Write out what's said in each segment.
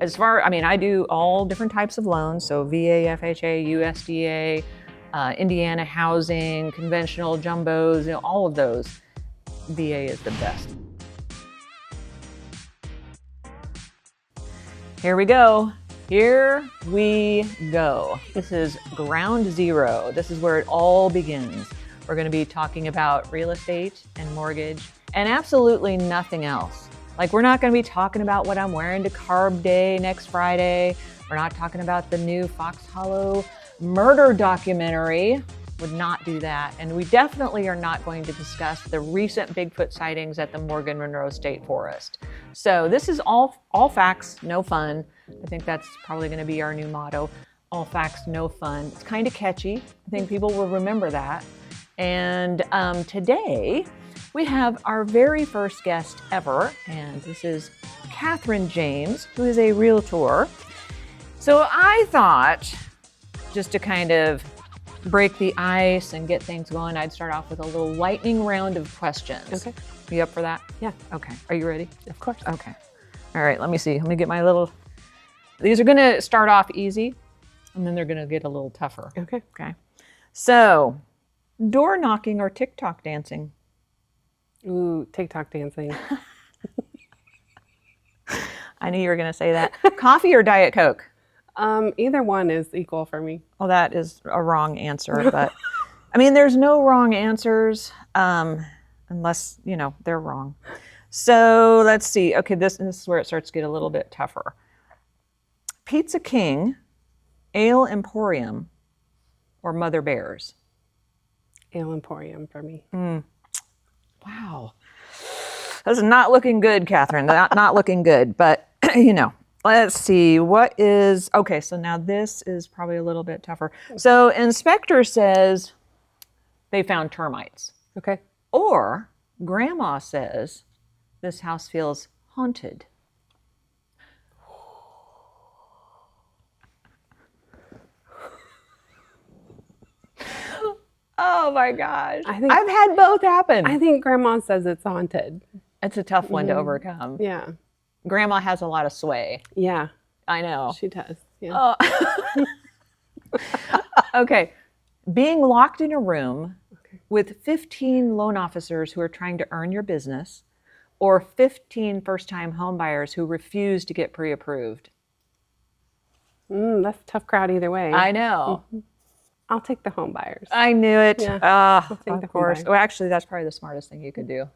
I do all different types of loans. So VA, FHA, USDA, Indiana housing, conventional jumbos, all of those. VA is the best. Here we go. Here we go. This is ground zero. This is where it all begins. We're going to be talking about real estate and mortgage and absolutely nothing else. Like, we're not going to be talking about what I'm wearing to Carb Day next Friday. We're not talking about the new Fox Hollow murder documentary. Would not do that. And we definitely are not going to discuss the recent Bigfoot sightings at the Morgan Monroe State Forest. So this is all facts, no fun. I think that's probably going to be our new motto. All facts, no fun. It's kind of catchy. I think people will remember that. And today we have our very first guest ever, and this is Catherine James, who is a realtor. So I thought, just to kind of break the ice and get things going, I'd start off with a little lightning round of questions. Okay. You up for that? Yeah. Okay. Are you ready? Of course. Okay. All right, let me see. Let me get my little, these are going to start off easy, and then they're going to get a little tougher. Okay. Okay. So, door knocking or TikTok dancing? Ooh, TikTok dancing. I knew you were going to say that. Coffee or Diet Coke? Either one is equal for me. Well, that is a wrong answer, but I mean, there's no wrong answers unless, they're wrong. So let's see. Okay, this is where it starts to get a little bit tougher. Pizza King, Ale Emporium, or Mother Bear's? Ale Emporium for me. Wow. This is not looking good, Catherine. Not looking good, but let's see. Okay, so now this is probably a little bit tougher. So inspector says they found termites. Okay. Or grandma says this house feels haunted. Oh my gosh. I've had both happen. I think grandma says it's haunted. It's a tough one to overcome. Yeah. Grandma has a lot of sway. Yeah. I know. She does. Yeah. Okay. Being locked in a room with 15 loan officers who are trying to earn your business, or 15 first-time homebuyers who refuse to get pre-approved. That's a tough crowd either way. I know. I'll take the home buyers. I knew it. Yeah. Of course. Well, actually, that's probably the smartest thing you could do.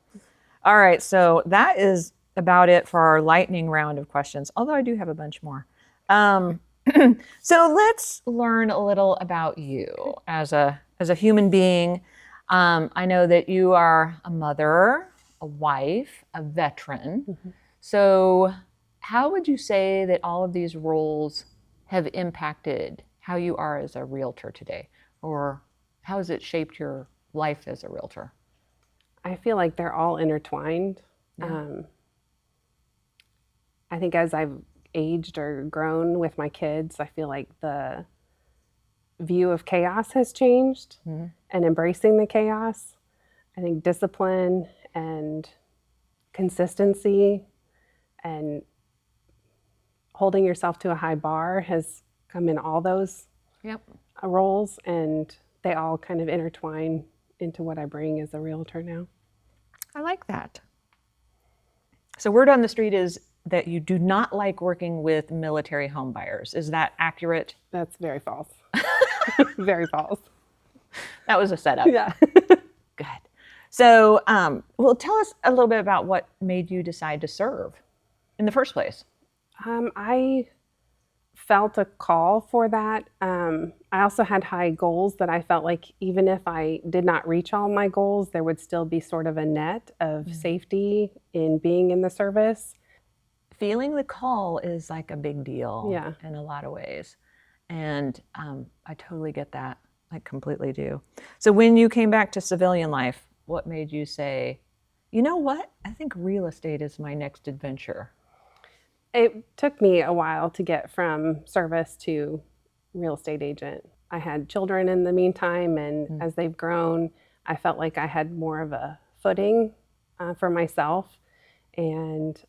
All right. So that is about it for our lightning round of questions, although I do have a bunch more. So let's learn a little about you as a human being. I know that you are a mother, a wife, a veteran. Mm-hmm. So how would you say that all of these roles have impacted how you are as a realtor today? Or how has it shaped your life as a realtor? I feel like they're all intertwined. Yeah. I think as I've aged or grown with my kids, I feel like the view of chaos has changed, and embracing the chaos. I think discipline and consistency and holding yourself to a high bar has come in all those roles, and they all kind of intertwine into what I bring as a realtor now. I like that. So word on the street is that you do not like working with military home buyers. Is that accurate? That's very false. Very false. That was a setup. Yeah. Good. So, well, tell us a little bit about what made you decide to serve in the first place. I felt a call for that. I also had high goals that I felt like even if I did not reach all my goals, there would still be sort of a net of safety in being in the service. Feeling the call is like a big deal Yeah. in a lot of ways. And I totally get that. I completely do. So when you came back to civilian life, what made you say, you know what? I think real estate is my next adventure. It took me a while to get from service to real estate agent. I had children in the meantime, and as they've grown, I felt like I had more of a footing for myself. And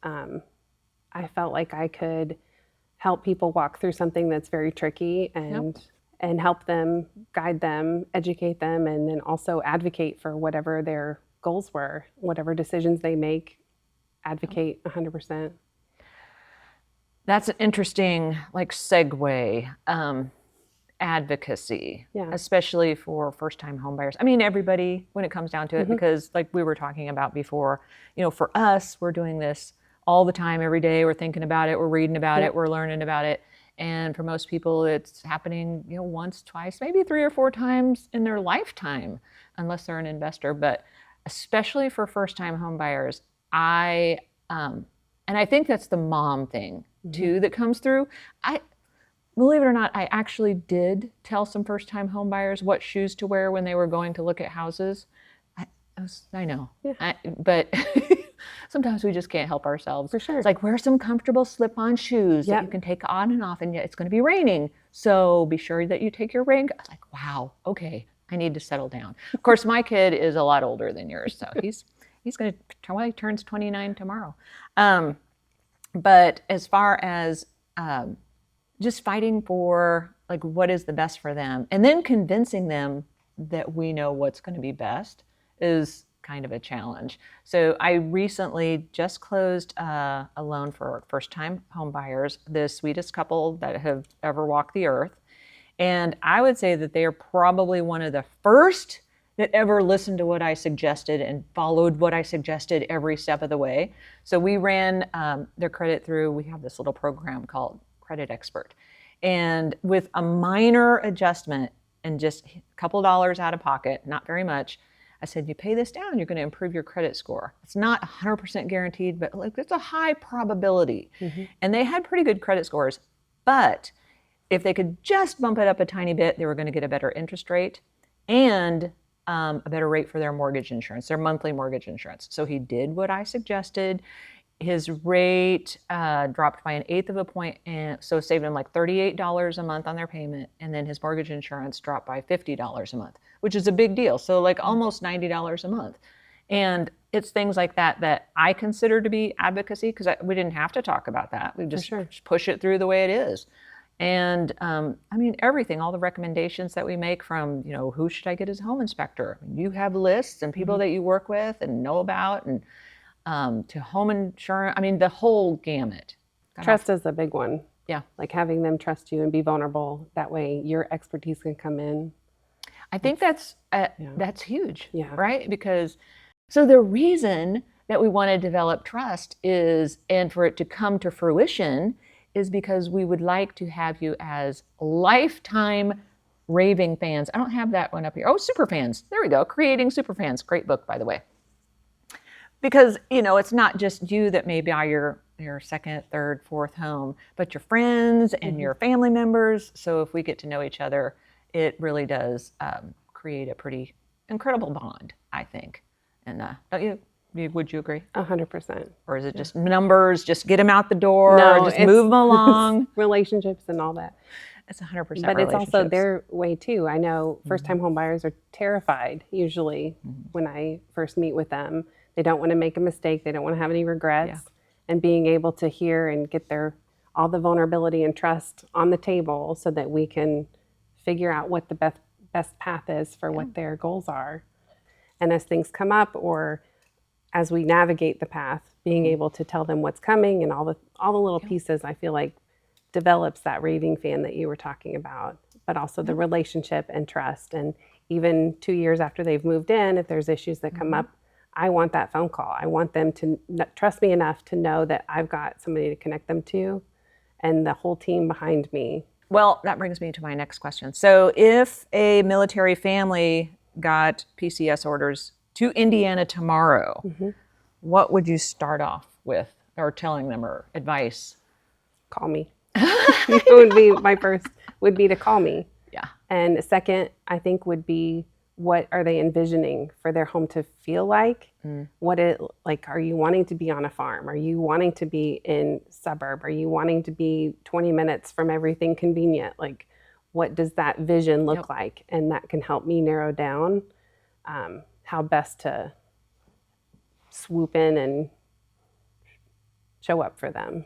I felt like I could help people walk through something that's very tricky and help them, guide them, educate them, and then also advocate for whatever their goals were, whatever decisions they make, advocate 100%. That's an interesting segue. Advocacy, Yeah. especially for first-time homebuyers. I mean, everybody, when it comes down to it, because like we were talking about before, for us, we're doing this all the time, every day. We're thinking about it, we're reading about it, we're learning about it. And for most people, it's happening, once, twice, maybe 3 or 4 times in their lifetime, unless they're an investor. But especially for first-time homebuyers, and I think that's the mom thing too that comes through. Believe it or not, I actually did tell some first-time homebuyers what shoes to wear when they were going to look at houses. I know, but sometimes we just can't help ourselves. For sure. It's like, wear some comfortable slip-on shoes that you can take on and off, and it's going to be raining, so be sure that you take your rain. I was like, wow, okay, I need to settle down. Of course, my kid is a lot older than yours, so he's going to, he turns 29 tomorrow. But as far as just fighting for what is the best for them, and then convincing them that we know what's going to be best is kind of a challenge. So I recently just closed a loan for first-time home buyers, the sweetest couple that have ever walked the earth. And I would say that they are probably one of the first that ever listened to what I suggested and followed what I suggested every step of the way. So we ran their credit through, we have this little program called Credit Expert. And with a minor adjustment and just a couple dollars out of pocket, not very much, I said, you pay this down, you're going to improve your credit score. It's not 100% guaranteed, but it's a high probability. And they had pretty good credit scores. But if they could just bump it up a tiny bit, they were going to get a better interest rate and a better rate for their mortgage insurance, their monthly mortgage insurance. So he did what I suggested. His rate dropped by 1/8 of a point, and so saved him $38 a month on their payment. And then his mortgage insurance dropped by $50 a month, which is a big deal. So almost $90 a month. And it's things like that that I consider to be advocacy, because we didn't have to talk about that. We just push it through the way it is. And I mean, everything, all the recommendations that we make, from, who should I get as a home inspector? You have lists and people that you work with and know about, and to home insurance. I mean, the whole gamut. Trust is a big one. Yeah. Like having them trust you and be vulnerable. That way your expertise can come in. I think that's huge, Yeah. right? Because, so the reason that we want to develop trust is, and for it to come to fruition, is because we would like to have you as lifetime raving fans. I don't have that one up here. Oh, super fans. There we go. Creating Super Fans. Great book, by the way. Because, it's not just you that may buy your second, third, fourth home, but your friends and your family members. So if we get to know each other, it really does create a pretty incredible bond, I think. And don't you? Would you agree? 100%. Or is it just numbers? Just get them out the door. No, just move them along. Relationships and all that. It's 100%. But it's also their way too. I know first-time home buyers are terrified usually when I first meet with them. They don't want to make a mistake. They don't want to have any regrets. Yeah. And being able to hear and get all the vulnerability and trust on the table so that we can figure out what the best path is for what their goals are. And as things come up, or as we navigate the path, being able to tell them what's coming and all the little pieces, I feel like develops that raving fan that you were talking about, but also the relationship and trust. And even 2 years after they've moved in, if there's issues that come up, I want that phone call. I want them to trust me enough to know that I've got somebody to connect them to and the whole team behind me. Well, that brings me to my next question. So if a military family got PCS orders to Indiana tomorrow, what would you start off with, or telling them, or advice? Call me. It would be my first, would be to call me. Yeah. And second, I think, would be, what are they envisioning for their home to feel like? Are you wanting to be on a farm? Are you wanting to be in suburb? Are you wanting to be 20 minutes from everything convenient? What does that vision look like? And that can help me narrow down how best to swoop in and show up for them.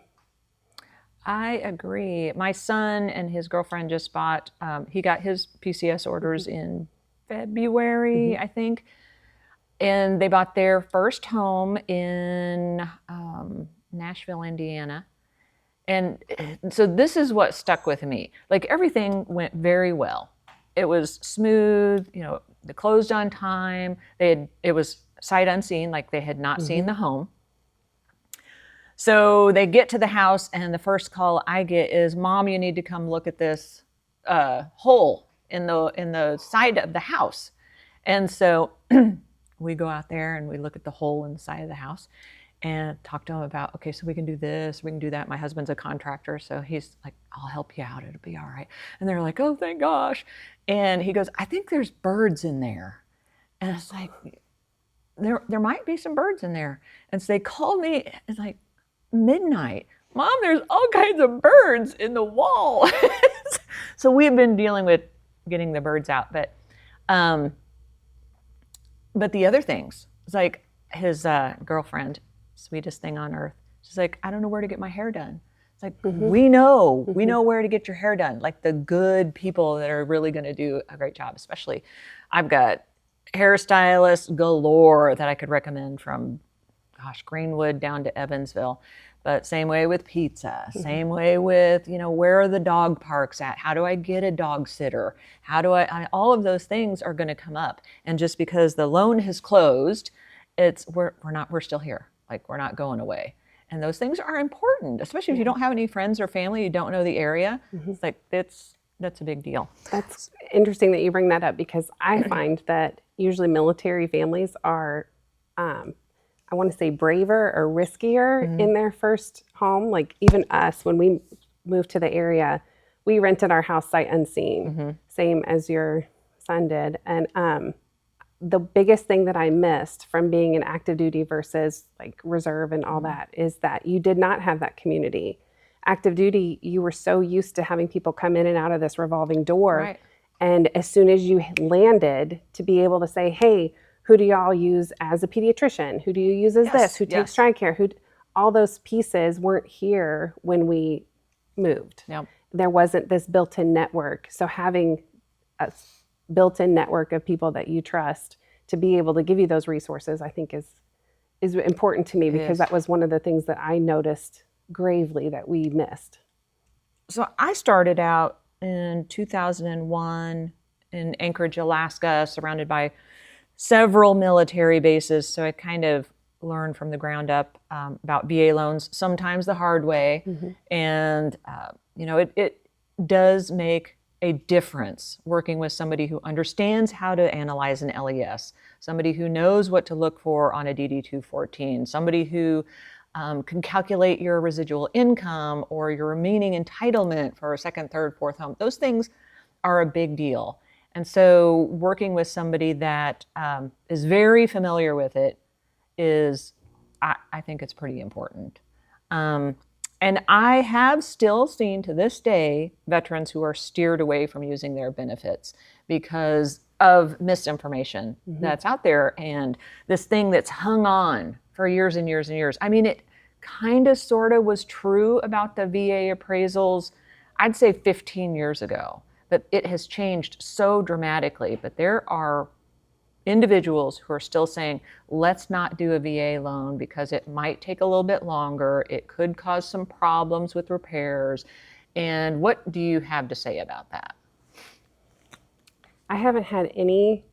I agree. My son and his girlfriend just bought, he got his PCS orders in February, I think. And they bought their first home in Nashville, Indiana. And so this is what stuck with me. Like everything went very well. It was smooth, they closed on time. It was sight unseen, like they had not seen the home. So they get to the house, and the first call I get is, "Mom, you need to come look at this hole in the side of the house." And so we go out there and we look at the hole in the side of the house and talk to them about, okay, so we can do this, we can do that. My husband's a contractor, so he's like, "I'll help you out, it'll be all right." And they're like, "Oh, thank gosh." And he goes, "I think there's birds in there." And it's like, there might be some birds in there. And so they called me, it's like midnight. "Mom, there's all kinds of birds in the wall." So we've been dealing with getting the birds out, but the other things, it's like his girlfriend, sweetest thing on earth. She's like, "I don't know where to get my hair done." It's like, we know where to get your hair done. Like the good people that are really going to do a great job. Especially, I've got hairstylists galore that I could recommend from, Greenwood down to Evansville. But same way with pizza, same way with, where are the dog parks at? How do I get a dog sitter? How do all of those things are going to come up. And just because the loan has closed, we're still here. Like we're not going away. And those things are important, especially if you don't have any friends or family, you don't know the area. It's like, that's a big deal. That's interesting that you bring that up, because I find that usually military families are, I want to say, braver or riskier in their first home. Like even us, when we moved to the area, we rented our house sight unseen, same as your son did. And the biggest thing that I missed from being in active duty versus like reserve and all that is that you did not have that community. Active duty, you were so used to having people come in and out of this revolving door. Right. And as soon as you landed, to be able to say, "Hey, who do y'all use as a pediatrician? Who do you use as this? Who takes TRICARE? All those pieces weren't here when we moved. Yep. There wasn't this built-in network. So having a built-in network of people that you trust to be able to give you those resources, I think is important to me, because that was one of the things that I noticed gravely that we missed. So I started out in 2001 in Anchorage, Alaska, surrounded by several military bases. So I kind of learned from the ground up about VA loans, sometimes the hard way. And, it does make a difference working with somebody who understands how to analyze an LES, somebody who knows what to look for on a DD-214, somebody who can calculate your residual income or your remaining entitlement for a second, third, fourth home. Those things are a big deal. And so working with somebody that is very familiar with it I think it's pretty important. And I have still seen to this day veterans who are steered away from using their benefits because of misinformation that's out there, and this thing that's hung on for years and years and years. I mean, it kind of sort of was true about the VA appraisals, I'd say 15 years ago, but it has changed so dramatically. But there are individuals who are still saying, let's not do a VA loan because it might take a little bit longer. It could cause some problems with repairs. And what do you have to say about that? I haven't had any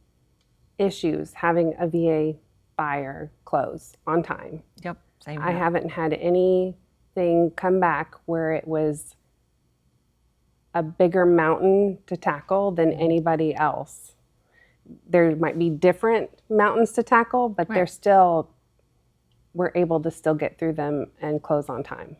issues having a VA buyer close on time. Yep, same I here. haven't had anything come back where it was a bigger mountain to tackle than anybody else. There might be different mountains to tackle, but they're still, we're able to still get through them and close on time.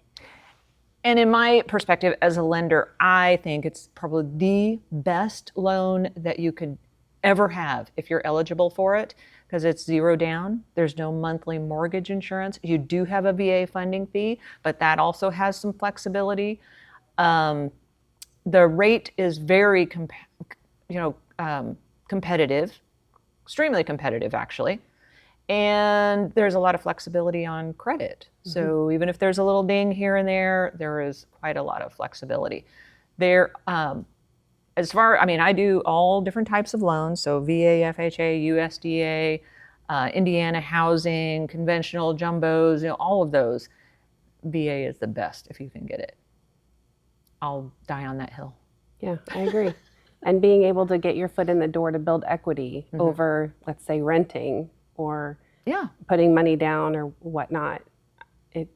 And in my perspective as a lender, I think it's probably the best loan that you could ever have if you're eligible for it, because it's zero down. There's no monthly mortgage insurance. You do have a VA funding fee, but that also has some flexibility. The rate is very competitive, extremely competitive actually. And there's a lot of flexibility on credit. So even if there's a little ding here and there is quite a lot of flexibility. There, I do all different types of loans. So VA, FHA, USDA, Indiana housing, conventional jumbos, all of those. VA is the best if you can get it. I'll die on that hill. Yeah, I agree. And being able to get your foot in the door to build equity over, let's say, renting or putting money down or whatnot, it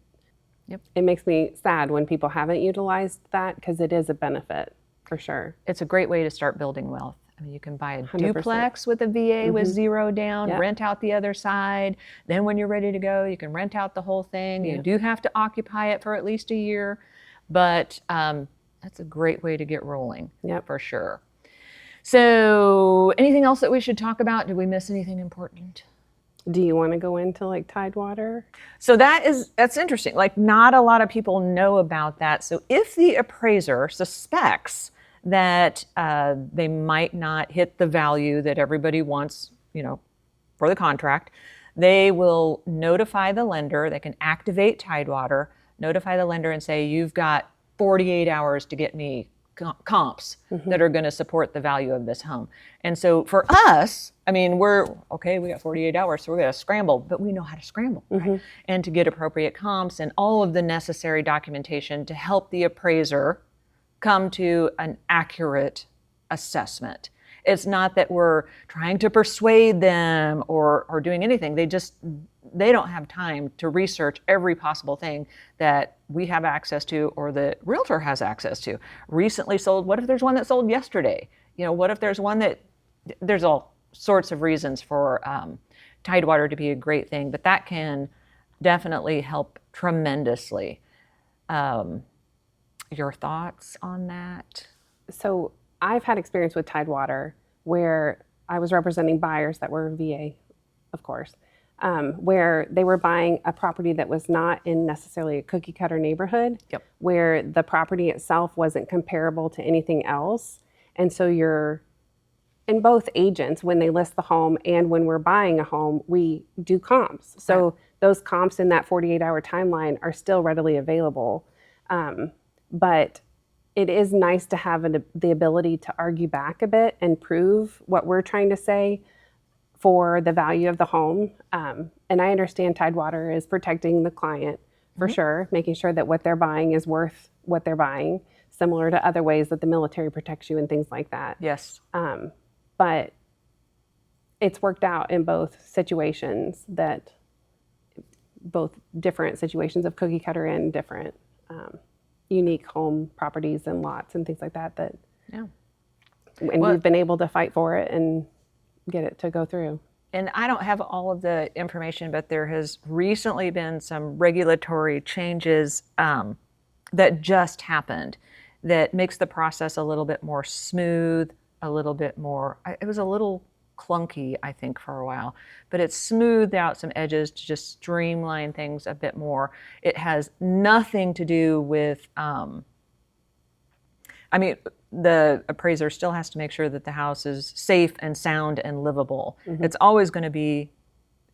makes me sad when people haven't utilized that, because it is a benefit for sure. It's a great way to start building wealth. I mean, you can buy a 100%. duplex with a VA with zero down, rent out the other side. Then when you're ready to go, you can rent out the whole thing. You do have to occupy it for at least a year, but that's a great way to get rolling for sure. So anything else that we should talk about? Did we miss anything important? Do you want to go into like Tidewater? So that's interesting. Like, not a lot of people know about that. So if the appraiser suspects that they might not hit the value that everybody wants, for the contract, they will notify the lender. They can activate Tidewater, notify the lender and say, you've got 48 hours to get me comps that are going to support the value of this home. And so for us, I mean, we got 48 hours, so we're going to scramble, but we know how to scramble, right? And to get appropriate comps and all of the necessary documentation to help the appraiser come to an accurate assessment. It's not that we're trying to persuade them or doing anything. They don't have time to research every possible thing that we have access to or that Realtor has access to. Recently sold, what if there's one that sold yesterday? What if there's one there's all sorts of reasons for Tidewater to be a great thing, but that can definitely help tremendously. Your thoughts on that? So I've had experience with Tidewater where I was representing buyers that were VA, of course, where they were buying a property that was not in necessarily a cookie cutter neighborhood, where the property itself wasn't comparable to anything else. And so and both agents, when they list the home and when we're buying a home, we do comps. So those comps in that 48-hour timeline are still readily available. But it is nice to have the ability to argue back a bit and prove what we're trying to say for the value of the home. And I understand Tidewater is protecting the client for sure, making sure that what they're buying is worth what they're buying, similar to other ways that the military protects you and things like that. Yes. But it's worked out in both situations, both different situations of cookie cutter and different unique home properties and lots and things like that. And we've been able to fight for it and get it to go through. And I don't have all of the information, but there has recently been some regulatory changes that just happened that makes the process a little bit more smooth, a little bit more, it was a little clunky, I think, for a while, but it's smoothed out some edges to just streamline things a bit more. It has nothing to do with, the appraiser still has to make sure that the house is safe and sound and livable. It's always going to be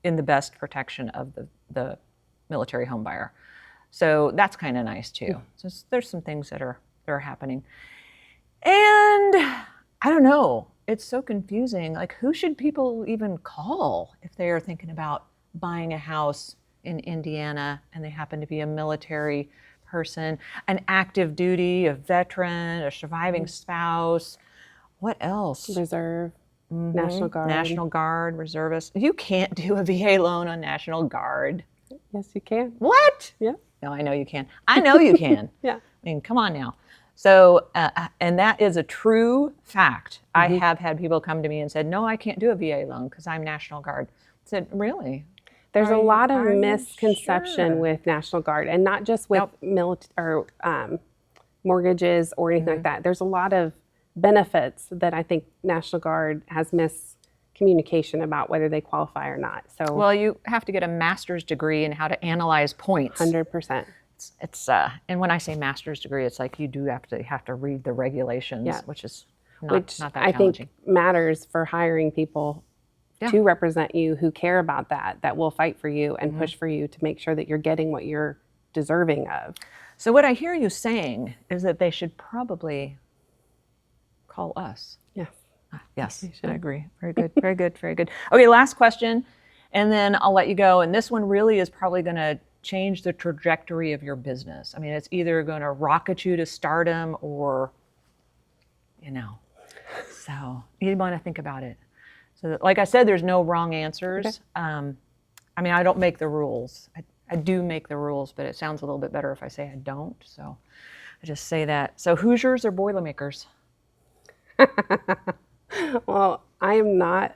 in the best protection of the military home buyer. So that's kind of nice too. So there's some things that are happening. And I don't know, it's so confusing. Like, who should people even call if they are thinking about buying a house in Indiana and they happen to be a military person, an active duty, a veteran, a surviving spouse? What else? Reserve, National Guard. National Guard, reservist. You can't do a VA loan on National Guard. Yes, you can. What? Yeah. No, I know you can. I know you can. Yeah. I mean, come on now. So, and that is a true fact. I have had people come to me and said, no, I can't do a VA loan because I'm National Guard. I said, really? There's a lot of misconception with National Guard, and not just with mortgages or anything like that. There's a lot of benefits that I think National Guard has miscommunication about whether they qualify or not. So, well, you have to get a master's degree in how to analyze points. 100%. It's and when I say master's degree, it's like you do have to read the regulations, which is not that challenging. I think matters for hiring people to represent you, who care about that will fight for you and push for you to make sure that you're getting what you're deserving of. So what I hear you saying is that they should probably call us. Yes. Yes, I agree. Very good, very good, very good. Okay, last question, and then I'll let you go. And this one really is probably going to change the trajectory of your business. I mean, it's either going to rocket you to stardom or, so you want to think about it. So like I said, there's no wrong answers. Okay. I mean, I don't make the rules. I do make the rules, but it sounds a little bit better if I say I don't. So I just say that. So Hoosiers or Boilermakers? Well, I am not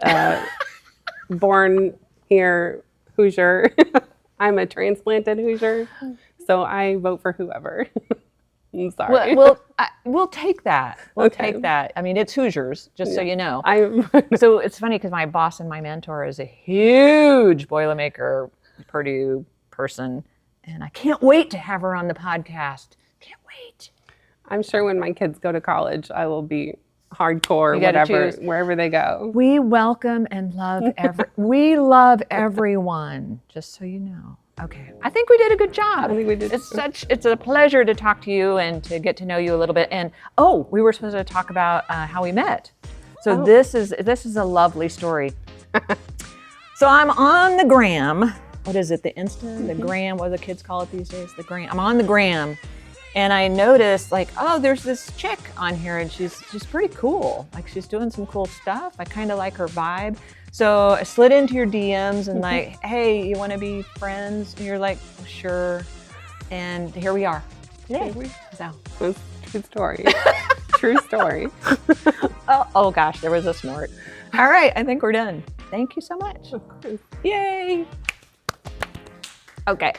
born here Hoosier. I'm a transplanted Hoosier, so I vote for whoever. I'm sorry. We'll take that. We'll take that. I mean, it's Hoosiers, just so you know. So it's funny because my boss and my mentor is a huge Boilermaker Purdue person, and I can't wait to have her on the podcast. Can't wait. I'm sure when my kids go to college, I will be hardcore, wherever they go. We welcome and love we love everyone, just so you know. Okay, I think we did a good job. I think we did. It's a pleasure to talk to you and to get to know you a little bit. And we were supposed to talk about how we met. So this is a lovely story. So I'm on the gram. What is it? The Insta, the gram. What do the kids call it these days? The gram. I'm on the gram. And I noticed, there's this chick on here, and she's pretty cool. Like, she's doing some cool stuff. I kind of like her vibe. So I slid into your DMs and hey, you want to be friends? And you're like, sure. And here we are today. So. True story. True story. Oh gosh, there was a snort. All right, I think we're done. Thank you so much. Of course. Yay. Okay.